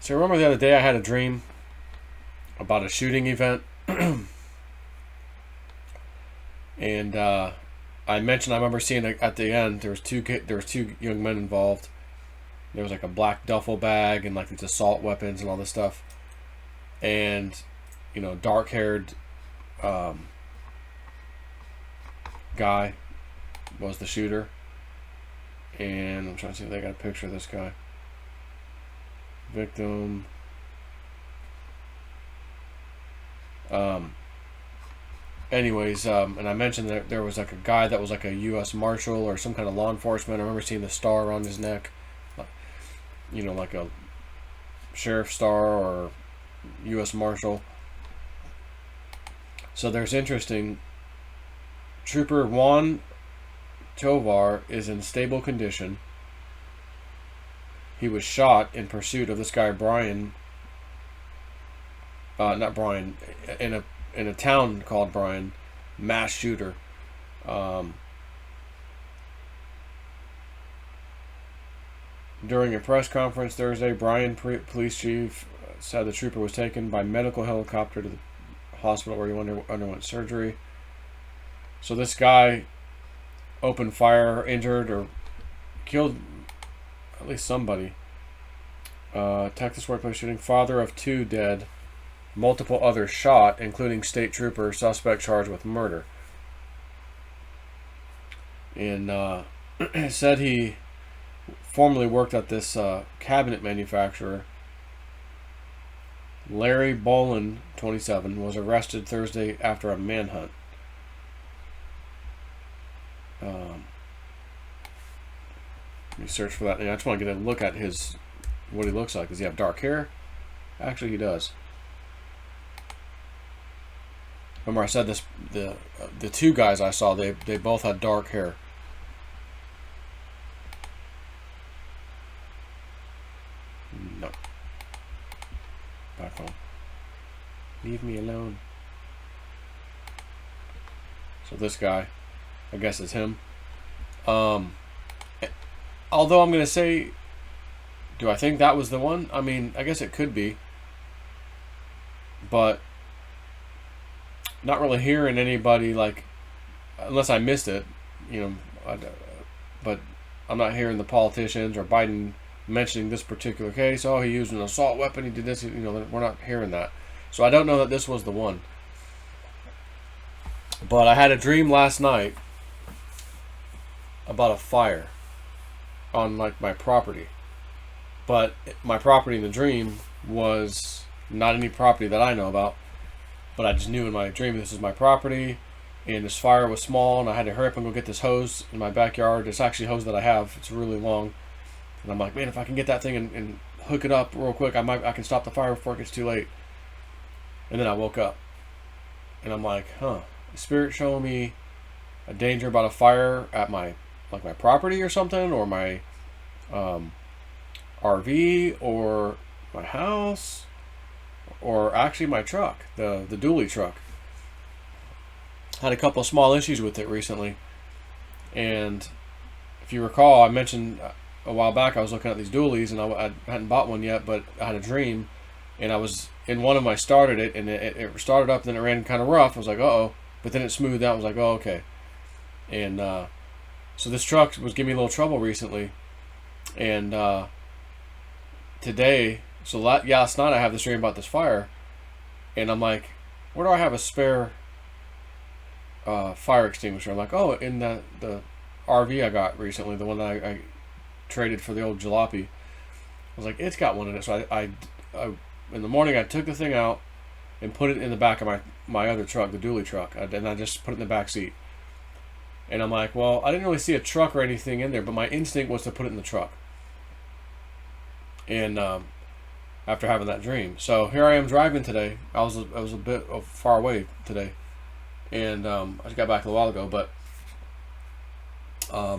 So remember the other day I had a dream about a shooting event, and I mentioned I remember seeing at the end there was two young men involved. There was like a black duffel bag and like these assault weapons and all this stuff, and dark haired guy was the shooter. And I'm trying to see if they got a picture of this guy. Victim. Anyways, and I mentioned that there was like a guy that was like a U.S. Marshal or some kind of law enforcement. I remember seeing the star around his neck, like a sheriff star or U.S. Marshal. So there's interesting. Trooper Juan Tovar is in stable condition. He was shot in pursuit of this guy Brian. Not Brian, in a town called Brian, mass shooter. During a press conference Thursday, Bryan police chief said the trooper was taken by medical helicopter to the hospital where he underwent surgery. So this guy opened fire, injured or killed at least somebody. Texas workplace shooting. Father of 2 dead. Multiple others shot, including state trooper. Suspect charged with murder. And said he formerly worked at this cabinet manufacturer. Larry Bolin, 27, was arrested Thursday after a manhunt. Let me search for that. I just want to get a look at what he looks like. Does he have dark hair? Actually, he does. Remember, I said this. The 2 guys I saw, they both had dark hair. No. Back home. Leave me alone. So this guy, I guess it's him. Although I'm going to say, do I think that was the one? I mean, I guess it could be. But not really hearing anybody, like, unless I missed it, but I'm not hearing the politicians or Biden mentioning this particular case. Oh, he used an assault weapon, he did this, we're not hearing that. So I don't know that this was the one. But I had a dream last night about a fire on like my property. But my property in the dream was not any property that I know about. But I just knew in my dream this is my property, and this fire was small, and I had to hurry up and go get this hose in my backyard. It's actually a hose that I have. It's really long. And I'm like, man, if I can get that thing and hook it up real quick, I can stop the fire before it gets too late. And then I woke up. And I'm like, Spirit showing me a danger about a fire at my property or something, or my RV, or my house, or actually my truck, the dually truck. Had a couple of small issues with it recently, and if you recall, I mentioned a while back I was looking at these dualies, and I hadn't bought one yet, but I had a dream, and I was in one of them. I started it, and it started up, and then it ran kind of rough. I was like, uh-oh, but then it smoothed out. I was like, oh, okay. And so this truck was giving me a little trouble recently, and today, last night I have this dream about this fire, and I'm like, where do I have a spare fire extinguisher? I'm like, oh, in the RV I got recently, the one that I traded for the old jalopy. I was like, it's got one in it. So I in the morning I took the thing out and put it in the back of my other truck, the dually truck, and I just put it in the back seat. And I'm like, well, I didn't really see a truck or anything in there, but my instinct was to put it in the truck. And after having that dream, so here I am driving today. I was a bit far away today, and I just got back a while ago, but I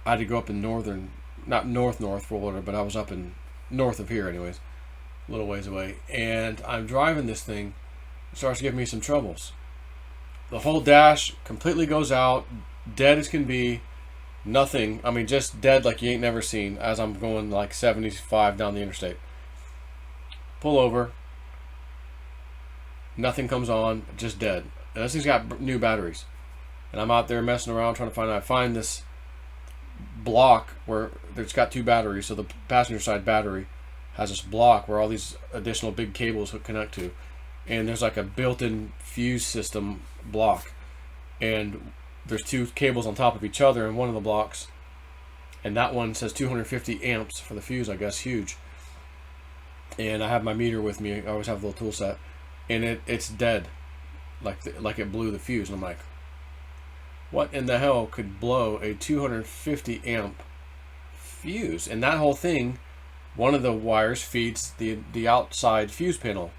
had to go up in not north Florida, but I was up in north of here anyways, a little ways away, and I'm driving this thing. It starts giving me some troubles. The whole dash completely goes out, dead as can be. Nothing. I mean, just dead like you ain't never seen, as I'm going like 75 down the interstate. pull over. Nothing comes on, just dead. And this thing's got new batteries. And I'm out there messing around trying to find out. I find this block where it's got 2 batteries. So the passenger side battery has this block where all these additional big cables would connect to. And there's like a built-in fuse system block. And there's 2 cables on top of each other in one of the blocks. And that one says 250 amps for the fuse, I guess, huge. And I have my meter with me. I always have a little tool set. And it's dead. Like it blew the fuse. And I'm like, what in the hell could blow a 250 amp fuse? And that whole thing, one of the wires feeds the outside fuse panel,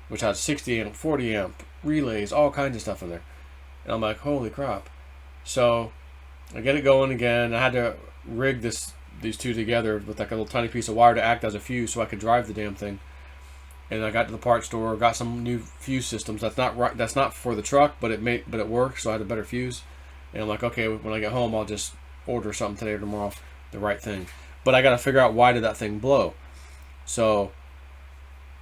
which has 60 amp, 40 amp, relays, all kinds of stuff in there. And I'm like, holy crap. So I get it going again. I had to rig these 2 together with like a little tiny piece of wire to act as a fuse so I could drive the damn thing. And I got to the parts store, got some new fuse systems. That's not for the truck, but it worked, so I had a better fuse. And I'm like, okay, when I get home, I'll just order something today or tomorrow, the right thing. But I got to figure out, why did that thing blow? So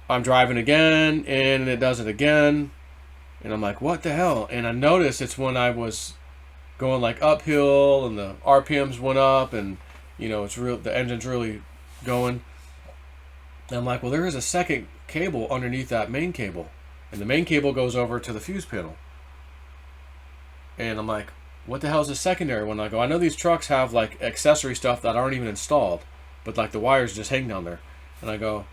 I'm driving again, and it does it again. And I'm like, what the hell? And I noticed it's when I was going like uphill, and the RPMs went up, and the engine's really going. And I'm like, well, there is a second cable underneath that main cable, and the main cable goes over to the fuse panel. And I'm like, what the hell is the secondary one? I go, I know these trucks have like accessory stuff that aren't even installed, but like the wires just hang down there. And I go,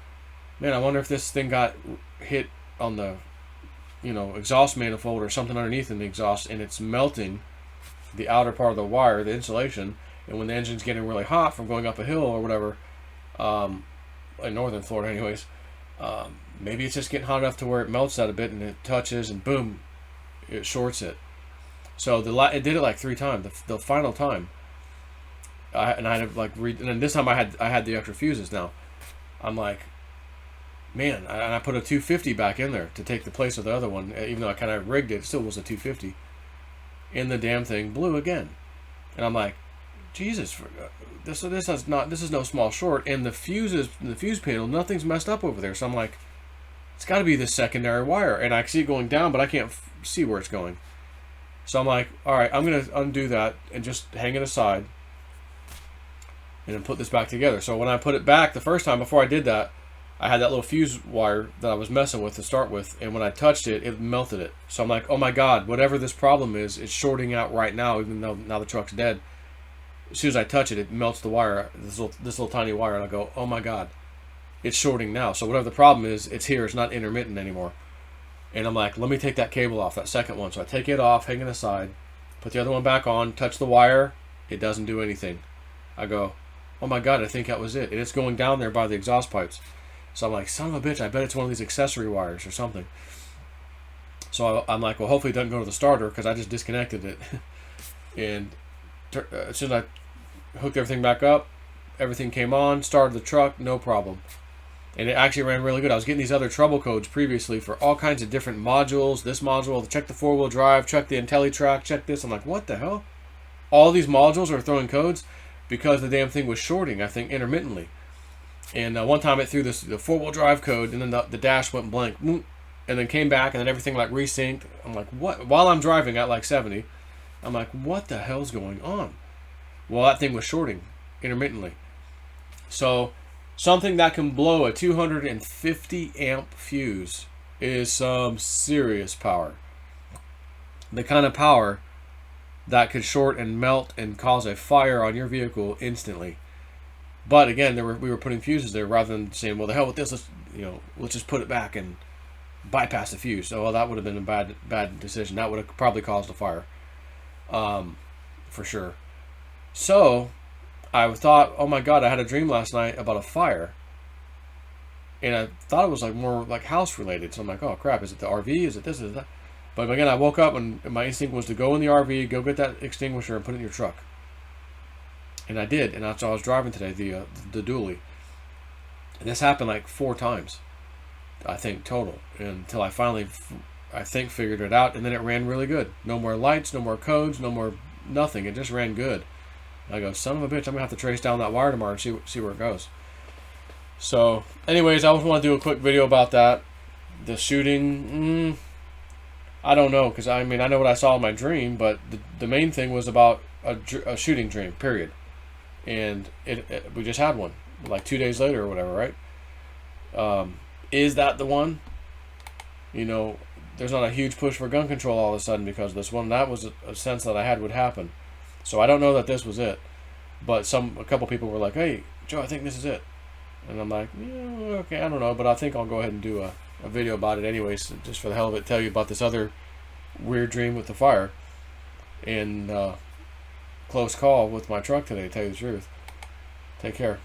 man, I wonder if this thing got hit on the exhaust manifold or something underneath in the exhaust, and it's melting the outer part of the wire, the insulation. And when the engine's getting really hot from going up a hill or whatever, in northern Florida anyways, maybe it's just getting hot enough to where it melts that a bit, and it touches, and boom, it shorts it. So it did it like 3 times. The final time, I had to like and then this time I had the extra fuses. Now I'm like, man, and I put a 250 back in there to take the place of the other one, even though I kind of rigged it. It still was a 250, and the damn thing blew again. And I'm like, Jesus, this is no small short. And the fuse panel, nothing's messed up over there. So I'm like, it's got to be this secondary wire. And I see it going down, but I can't see where it's going. So I'm like, all right, I'm going to undo that and just hang it aside and then put this back together. So when I put it back the first time, before I did that, I had that little fuse wire that I was messing with to start with. And when I touched it, it melted it. So I'm like, oh my God, whatever this problem is, it's shorting out right now, even though now the truck's dead. As soon as I touch it, it melts the wire, this little tiny wire, and I go, oh my God, it's shorting now. So whatever the problem is, it's here. It's not intermittent anymore. And I'm like, let me take that cable off, that second one. So I take it off, hang it aside, put the other one back on, touch the wire. It doesn't do anything. I go, oh my God, I think that was it. And it's going down there by the exhaust pipes. So I'm like, son of a bitch, I bet it's one of these accessory wires or something. So I'm like, well, hopefully it doesn't go to the starter, because I just disconnected it. And as soon as I hooked everything back up, everything came on, started the truck, no problem. And it actually ran really good. I was getting these other trouble codes previously for all kinds of different modules. This module, check the 4-wheel drive, check the IntelliTrack, check this. I'm like, what the hell? All these modules are throwing codes because the damn thing was shorting, I think, intermittently. And one time it threw the 4-wheel drive code, and then the dash went blank, and then came back, and then everything like resynced. I'm like, what? While I'm driving at like 70, I'm like, what the hell's going on? Well, that thing was shorting intermittently. So something that can blow a 250 amp fuse is some serious power. The kind of power that could short and melt and cause a fire on your vehicle instantly. But again, we were putting fuses there rather than saying, well, the hell with this, let's just put it back and bypass the fuse. So, well, that would have been a bad decision. That would have probably caused a fire, for sure. So I thought, oh my God, I had a dream last night about a fire, and I thought it was like more like house related. So I'm like, oh crap, is it the RV? Is it this? Is it that? But again, I woke up and my instinct was to go in the RV, go get that extinguisher, and put it in your truck. And I did, and that's how I was driving today, the dually. And this happened like 4 times, I think, total, until I finally, I think, figured it out, and then it ran really good. No more lights, no more codes, no more nothing. It just ran good. I go, son of a bitch, I'm going to have to trace down that wire tomorrow and see where it goes. So, anyways, I just want to do a quick video about that. The shooting, I don't know, because I mean, I know what I saw in my dream, but the main thing was about a shooting dream, period. And we just had one, like 2 days later or whatever, right? Is that the one? You know, there's not a huge push for gun control all of a sudden because of this one. That was a sense that I had would happen. So I don't know that this was it. But a couple people were like, "Hey, Joe, I think this is it." And I'm like, "Yeah, okay, I don't know, but I think I'll go ahead and do a video about it anyways, just for the hell of it, tell you about this other weird dream with the fire and close call with my truck today, to tell you the truth. Take care."